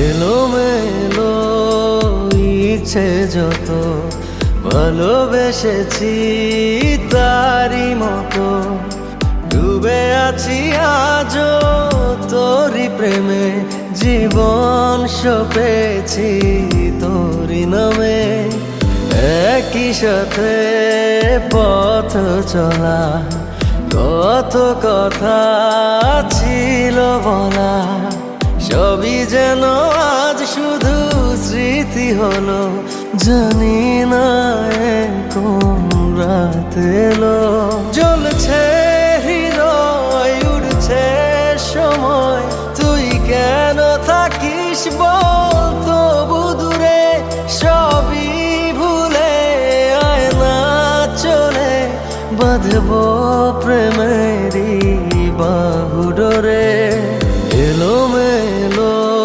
এলোমেলো ইচ্ছে যত ভালোবেসেছি তারই মতো ডুবে আছি আজও তোরই প্রেমে জীবন সপেছি তোরই নামে একই সাথে পথ চলা কত কথা ছিল বলা সবই যেন আজ শুধু স্মৃতি হলো জানি না কোন রাত এলো জ্বলছে হৃদয় উড়ছে সময় তুই কেন থাকিস বল